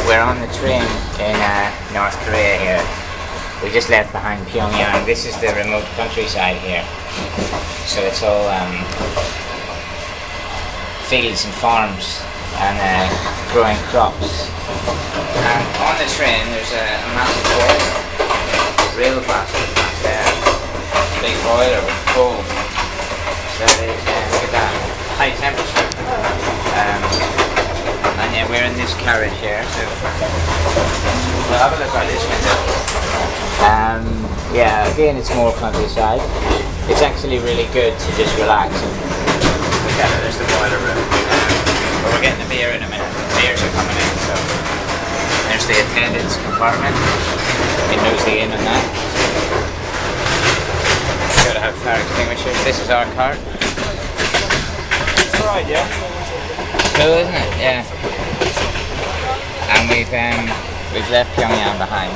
We're on the train in North Korea here. We just left behind Pyongyang. This is the remote countryside here. So it's all fields and farms and growing crops. And on the train there's a massive boiler, real massive, big boiler with coal. So there's, look at that, high temperature. And yeah, we're in this carriage here, so we'll have a look out this window. Yeah, again it's more countryside. It's actually really good to just relax and look at it. There's the boiler room. But we're getting the beer in a minute. The beers are coming in, so there's the attendance compartment. You can nosy in on that. Gotta have fire extinguishers. This is our cart. It's alright, yeah? Cool, isn't it? Yeah. And we've left Pyongyang behind.